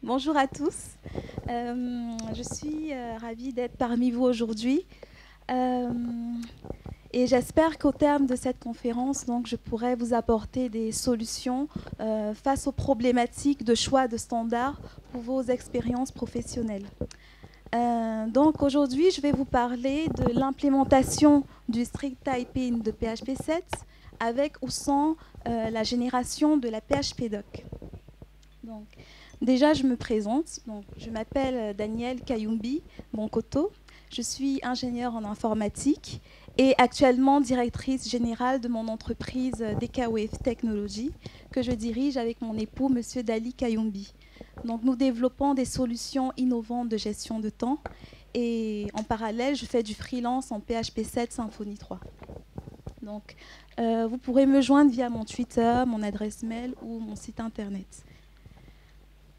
Bonjour à tous. Je suis ravie d'être parmi vous aujourd'hui. Euh, et j'espère qu'au terme de cette conférence, donc, je pourrai vous apporter des solutions face aux problématiques de choix de standards pour vos expériences professionnelles. Donc aujourd'hui, je vais vous parler de l'implémentation du strict typing de PHP 7 avec ou sans la génération de la PHP doc. Donc, déjà, je me présente. Donc, je m'appelle Danielle Kayumbi Bonkoto. Je suis ingénieure en informatique et actuellement directrice générale de mon entreprise DKWF Technologies que je dirige avec mon époux, Monsieur Dali Kayumbi. Donc, nous développons des solutions innovantes de gestion de temps et en parallèle, je fais du freelance en PHP 7 Symfony 3. Donc, vous pourrez me joindre via mon Twitter, mon adresse mail ou mon site internet.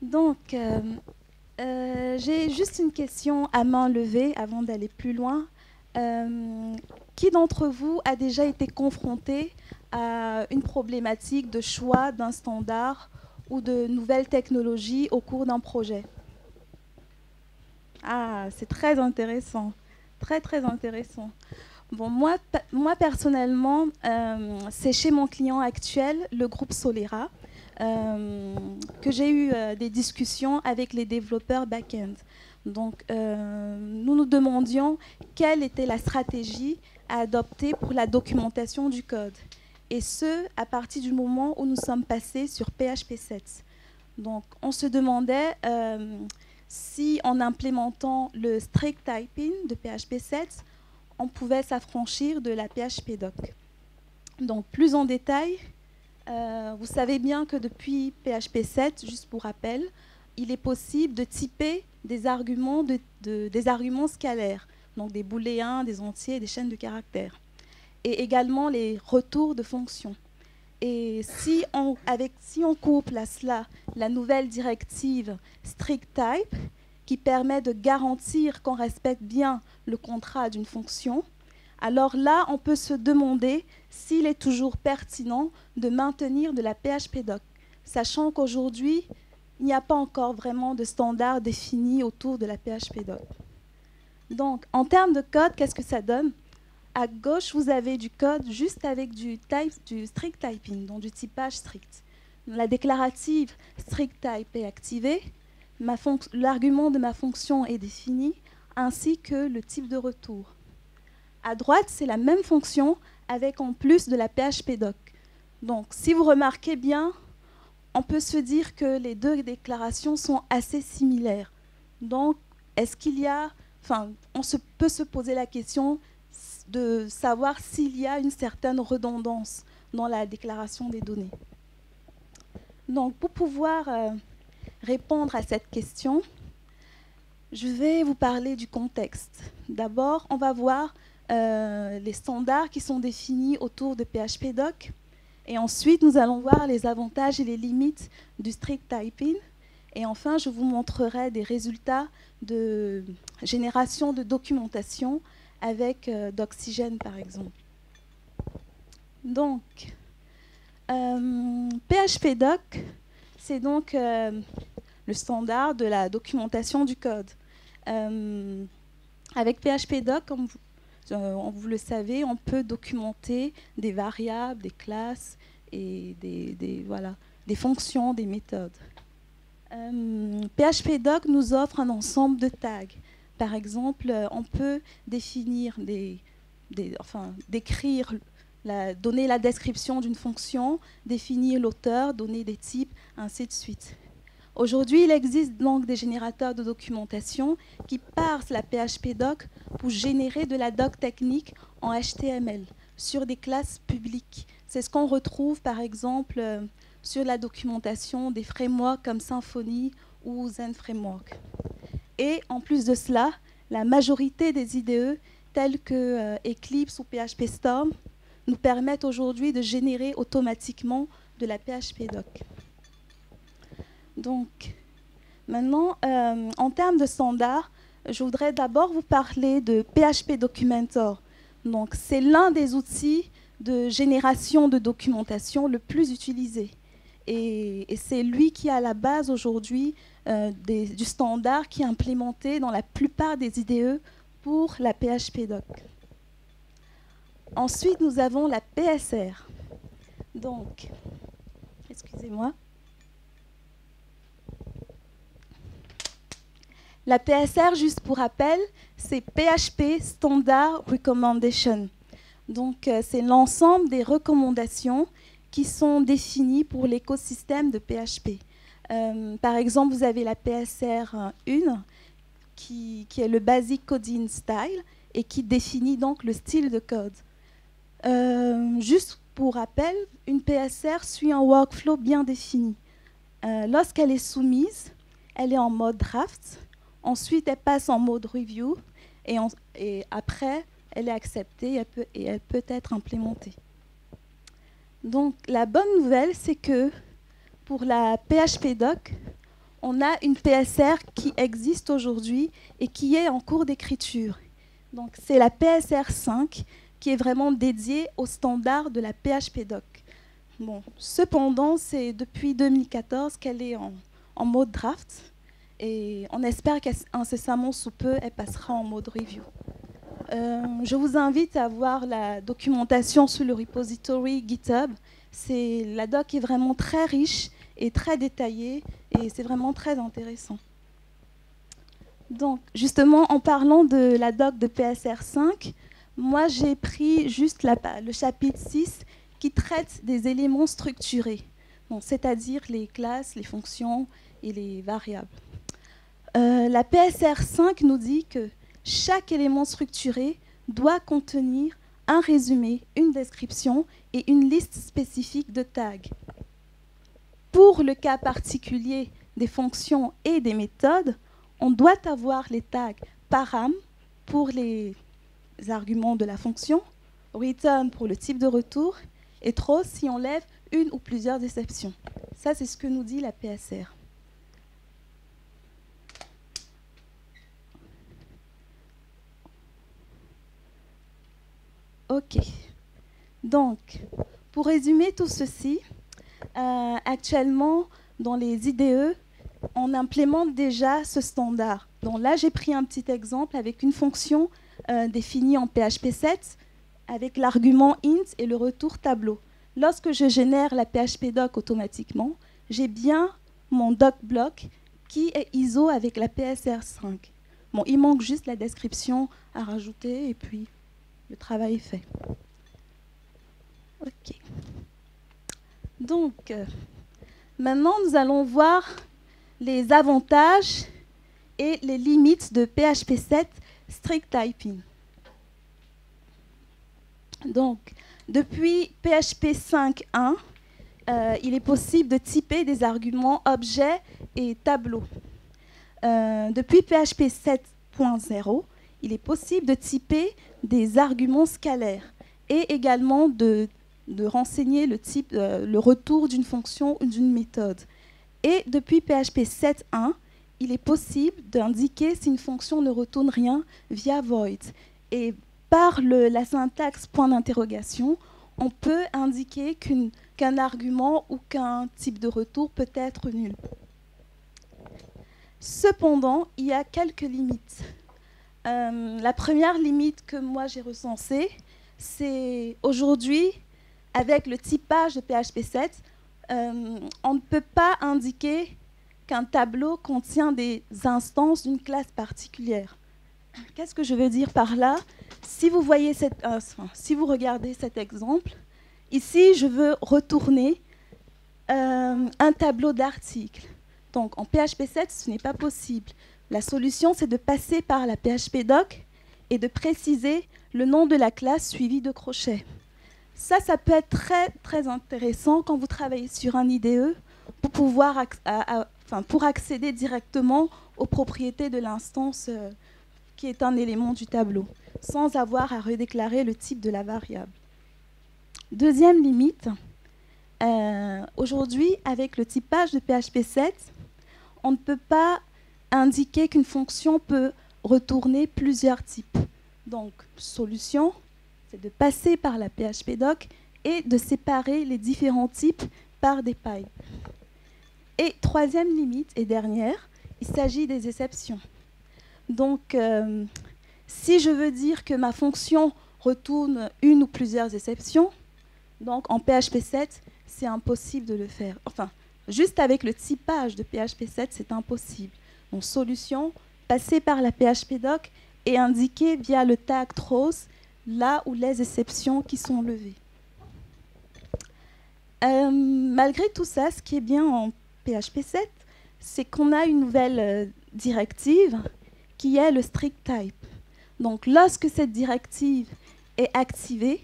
Donc, j'ai juste une question à main levée avant d'aller plus loin. Qui d'entre vous a déjà été confronté à une problématique de choix d'un standard ou de nouvelles technologies au cours d'un projet? Ah, c'est très intéressant. Très, très intéressant. Bon, moi personnellement, c'est chez mon client actuel, le groupe Solera, que j'ai eu des discussions avec les développeurs back-end. Donc, nous nous demandions quelle était la stratégie à adopter pour la documentation du code. Et ce, à partir du moment où nous sommes passés sur PHP 7. Donc, on se demandait si, en implémentant le strict typing de PHP 7, on pouvait s'affranchir de la PHP doc. Donc, plus en détail, vous savez bien que depuis PHP 7, juste pour rappel, il est possible de typer des arguments, des arguments scalaires, donc des booléens, des entiers, des chaînes de caractères, et également les retours de fonctions. Et si on couple à cela la nouvelle directive strict type, qui permet de garantir qu'on respecte bien le contrat d'une fonction, alors là, on peut se demander s'il est toujours pertinent de maintenir de la PHP doc, sachant qu'aujourd'hui, il n'y a pas encore vraiment de standard défini autour de la PHP doc. Donc, en termes de code, qu'est-ce que ça donne? À gauche, vous avez du code juste avec du strict typing, donc du typage strict. La déclarative strict type est activée, l'argument de ma fonction est défini, ainsi que le type de retour. À droite, c'est la même fonction avec en plus de la PHP doc. Donc, si vous remarquez bien, on peut se dire que les deux déclarations sont assez similaires. Donc, est-ce qu'il y a... Enfin, peut se poser la question de savoir s'il y a une certaine redondance dans la déclaration des données. Donc, pour pouvoir répondre à cette question, je vais vous parler du contexte. D'abord, on va voir les standards qui sont définis autour de PHP doc. Et ensuite, nous allons voir les avantages et les limites du strict typing. Et enfin, je vous montrerai des résultats de génération de documentation avec d'Oxygène, par exemple. Donc, PHP doc, c'est donc le standard de la documentation du code. Avec PHP doc, comme vous le savez, on peut documenter des variables, des classes et des fonctions, des méthodes. PHP doc nous offre un ensemble de tags. Par exemple, on peut définir décrire, donner la description d'une fonction, définir l'auteur, donner des types, ainsi de suite. Aujourd'hui, il existe donc des générateurs de documentation qui parsent la PHP doc pour générer de la doc technique en HTML sur des classes publiques. C'est ce qu'on retrouve par exemple sur la documentation des frameworks comme Symfony ou Zen Framework. Et en plus de cela, la majorité des IDE tels que Eclipse ou PHP Storm nous permettent aujourd'hui de générer automatiquement de la PHP doc. Donc, maintenant, en termes de standards, je voudrais d'abord vous parler de PHP Documentor. Donc, c'est l'un des outils de génération de documentation le plus utilisé. Et c'est lui qui est à la base aujourd'hui du standard qui est implémenté dans la plupart des IDE pour la PHP-Doc. Ensuite, nous avons la PSR. Donc, excusez-moi. La PSR, juste pour rappel, c'est PHP Standard Recommendation. Donc, c'est l'ensemble des recommandations qui sont définies pour l'écosystème de PHP. Par exemple, vous avez la PSR 1, qui est le Basic Coding Style, et qui définit donc le style de code. Juste pour rappel, une PSR suit un workflow bien défini. Lorsqu'elle est soumise, elle est en mode draft. Ensuite, elle passe en mode review. Et après, elle est acceptée et elle peut être implémentée. Donc, la bonne nouvelle, c'est que pour la PHP-Doc, on a une PSR qui existe aujourd'hui et qui est en cours d'écriture. Donc, c'est la PSR 5 qui est vraiment dédiée au standard de la PHP-Doc. Bon, cependant, c'est depuis 2014 qu'elle est en mode draft et on espère qu'incessamment sous peu, elle passera en mode review. Je vous invite à voir la documentation sur le repository GitHub. La doc est vraiment très riche et très détaillée et c'est vraiment très intéressant. Donc, justement, en parlant de la doc de PSR 5, moi, j'ai pris juste le chapitre 6 qui traite des éléments structurés, c'est-à-dire les classes, les fonctions et les variables. La PSR 5 nous dit que chaque élément structuré doit contenir un résumé, une description et une liste spécifique de tags. Pour le cas particulier des fonctions et des méthodes, on doit avoir les tags param pour les arguments de la fonction, return pour le type de retour, et throw si on lève une ou plusieurs exceptions. Ça, c'est ce que nous dit la PSR. OK. Donc, pour résumer tout ceci, actuellement, dans les IDE, on implémente déjà ce standard. Donc là, j'ai pris un petit exemple avec une fonction définie en PHP 7 avec l'argument int et le retour tableau. Lorsque je génère la PHP doc automatiquement, j'ai bien mon doc bloc qui est ISO avec la PSR 5. Bon, il manque juste la description à rajouter et puis le travail est fait. OK. Donc, maintenant, nous allons voir les avantages et les limites de PHP 7 Strict Typing. Donc, depuis PHP 5.1, il est possible de typer des arguments objets et tableaux. Depuis PHP 7.0, il est possible de typer des arguments scalaires et également de renseigner le retour d'une fonction ou d'une méthode. Et depuis PHP 7.1, il est possible d'indiquer si une fonction ne retourne rien via void. Et par la syntaxe point d'interrogation, on peut indiquer qu'un argument ou qu'un type de retour peut être nul. Cependant, il y a quelques limites. La première limite que moi j'ai recensée, c'est aujourd'hui, avec le typage de PHP 7, on ne peut pas indiquer qu'un tableau contient des instances d'une classe particulière. Qu'est-ce que je veux dire par là? Si vous regardez cet exemple, ici, je veux retourner un tableau d'articles. Donc, en PHP 7, ce n'est pas possible. La solution, c'est de passer par la PHP doc et de préciser le nom de la classe suivi de crochets. Ça peut être très, très intéressant quand vous travaillez sur un IDE pour accéder directement aux propriétés de l'instance qui est un élément du tableau, sans avoir à redéclarer le type de la variable. Deuxième limite, aujourd'hui, avec le typage de PHP 7, on ne peut pas indiquer qu'une fonction peut retourner plusieurs types. Donc, solution, c'est de passer par la PHP doc et de séparer les différents types par des pipes. Et troisième limite et dernière, il s'agit des exceptions. Donc, si je veux dire que ma fonction retourne une ou plusieurs exceptions, donc en PHP 7, c'est impossible de le faire. Enfin, juste avec le typage de PHP 7, c'est impossible. Donc, solution, passer par la PHP-doc et indiquer via le tag throws là où les exceptions qui sont levées. Malgré tout ça, ce qui est bien en PHP 7, c'est qu'on a une nouvelle directive qui est le strict type. Donc, lorsque cette directive est activée,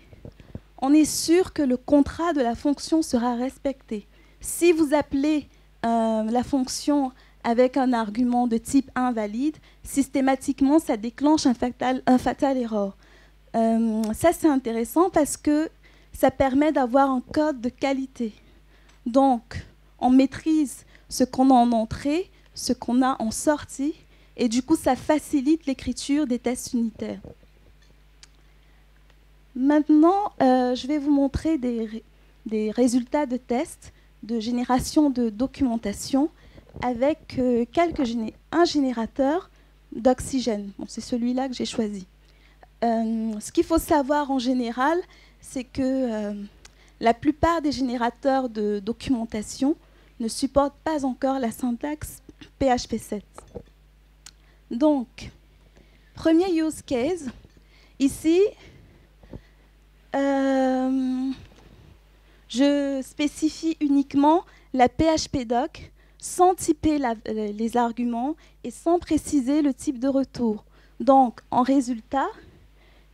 on est sûr que le contrat de la fonction sera respecté. Si vous appelez la fonction avec un argument de type invalide, systématiquement, ça déclenche un fatal error. Ça, c'est intéressant parce que ça permet d'avoir un code de qualité. Donc, on maîtrise ce qu'on a en entrée, ce qu'on a en sortie, et du coup, ça facilite l'écriture des tests unitaires. Maintenant, je vais vous montrer des résultats de tests de génération de documentation avec un générateur d'oxygène. Bon, c'est celui-là que j'ai choisi. Ce qu'il faut savoir en général, c'est que la plupart des générateurs de documentation ne supportent pas encore la syntaxe PHP 7. Donc, premier use case, ici, je spécifie uniquement la PHP-doc sans typer les arguments et sans préciser le type de retour. Donc, en résultat,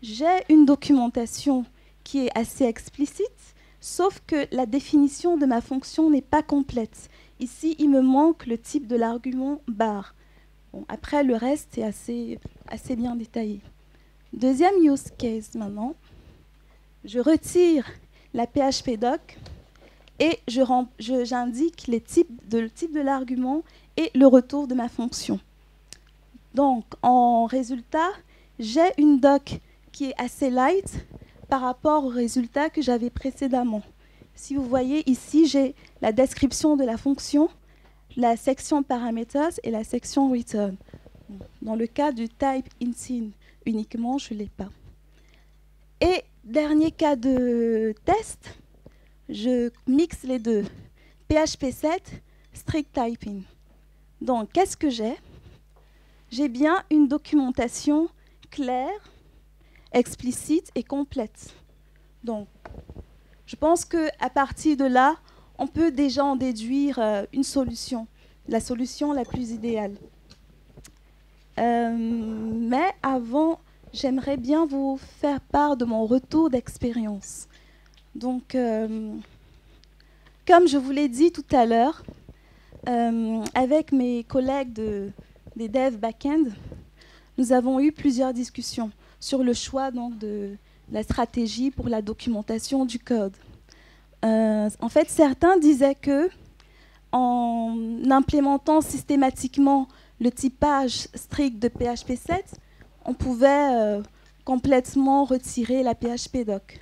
j'ai une documentation qui est assez explicite, sauf que la définition de ma fonction n'est pas complète. Ici, il me manque le type de l'argument bar. Bon, après, le reste est assez bien détaillé. Deuxième use case maintenant. Je retire la PHP-doc et j'indique le type de l'argument et le retour de ma fonction. Donc, en résultat, j'ai une doc qui est assez light par rapport au résultat que j'avais précédemment. Si vous voyez ici, j'ai la description de la fonction, la section parameters et la section return. Dans le cas du type insin uniquement, je ne l'ai pas. Et dernier cas de test, je mixe les deux. PHP 7, strict typing. Donc, qu'est-ce que j'ai? J'ai bien une documentation claire, explicite et complète. Donc, je pense qu'à partir de là, on peut déjà en déduire une solution, la solution la plus idéale. Mais avant, j'aimerais bien vous faire part de mon retour d'expérience. Donc, comme je vous l'ai dit tout à l'heure, avec mes collègues des devs back-end, nous avons eu plusieurs discussions sur le choix donc, de la stratégie pour la documentation du code. En fait, certains disaient que en implémentant systématiquement le typage strict de PHP 7, on pouvait complètement retirer la PHP-doc.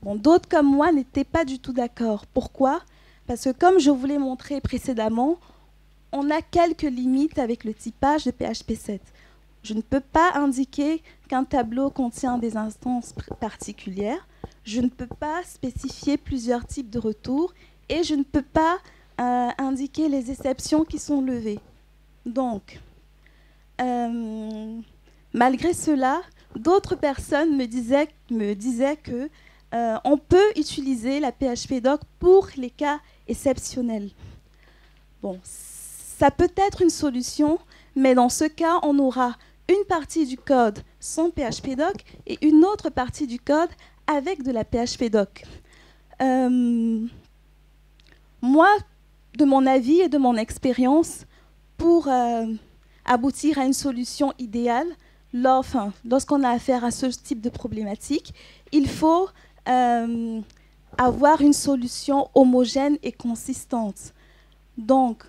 Bon, d'autres comme moi n'étaient pas du tout d'accord. Pourquoi? Parce que comme je vous l'ai montré précédemment, on a quelques limites avec le typage de PHP 7. Je ne peux pas indiquer qu'un tableau contient des instances particulières. Je ne peux pas spécifier plusieurs types de retours et je ne peux pas indiquer les exceptions qui sont levées. Donc, malgré cela, d'autres personnes me disaient que on peut utiliser la PHP-doc pour les cas exceptionnels. Bon, ça peut être une solution, mais dans ce cas, on aura une partie du code sans PHP-doc et une autre partie du code avec de la PHP-doc. Moi, de mon avis et de mon expérience, pour aboutir à une solution idéale, lorsqu'on a affaire à ce type de problématique, il faut avoir une solution homogène et consistante. Donc,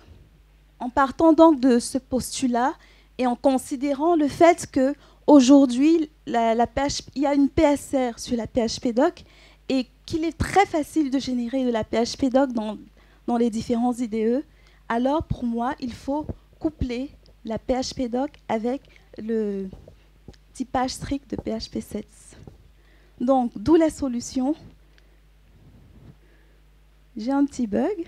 en partant donc de ce postulat et en considérant le fait qu'aujourd'hui, il y a une PSR sur la PHP-doc et qu'il est très facile de générer de la PHP-doc dans les différents IDE, alors pour moi, il faut coupler la PHP-doc avec le typage strict de PHP 7. Donc, d'où la solution. J'ai un petit bug.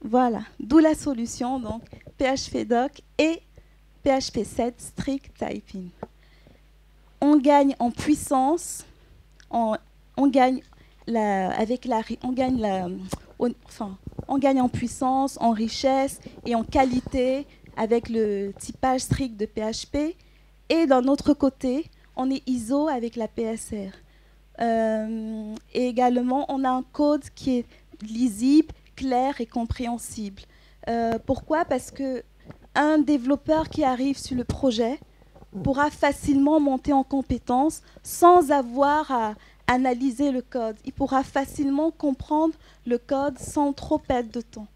Voilà, d'où la solution, donc PHP-doc et PHP 7 strict typing. On gagne en puissance, on gagne en puissance, en richesse et en qualité avec le typage strict de PHP. Et d'un autre côté, on est ISO avec la PSR. Et également, on a un code qui est lisible, clair et compréhensible. Pourquoi? Parce qu'un développeur qui arrive sur le projet pourra facilement monter en compétence sans avoir à analyser le code. Il pourra facilement comprendre le code sans trop perdre de temps.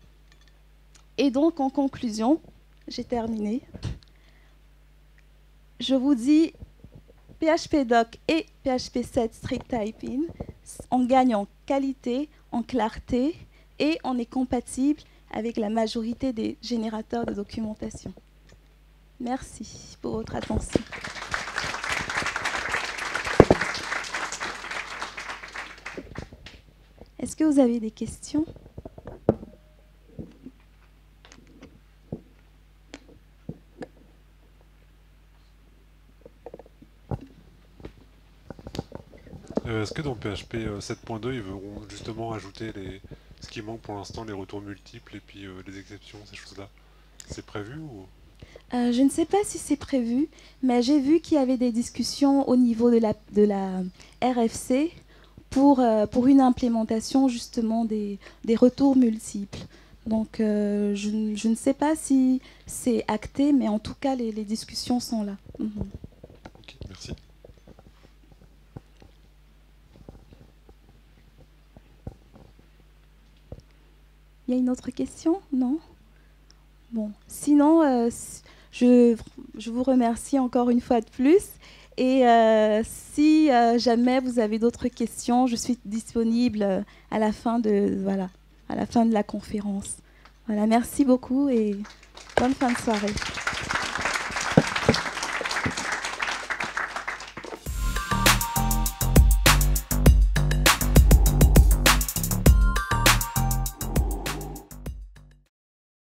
Et donc, en conclusion, j'ai terminé. Je vous dis, PHP-doc et PHP 7 strict typing, on gagne en qualité, en clarté, et on est compatible avec la majorité des générateurs de documentation. Merci pour votre attention. Est-ce que vous avez des questions? Est-ce que dans PHP 7.2, ils vont justement ajouter ce qui manque pour l'instant, les retours multiples et puis les exceptions, ces choses-là? C'est prévu ou... Je ne sais pas si c'est prévu, mais j'ai vu qu'il y avait des discussions au niveau de la RFC pour une implémentation justement des retours multiples. Donc je ne sais pas si c'est acté, mais en tout cas les discussions sont là. Ok, merci. Il y a une autre question? Non? Bon, sinon, je vous remercie encore une fois de plus. Et si jamais vous avez d'autres questions, je suis disponible à la fin de la conférence. Voilà, merci beaucoup et bonne fin de soirée.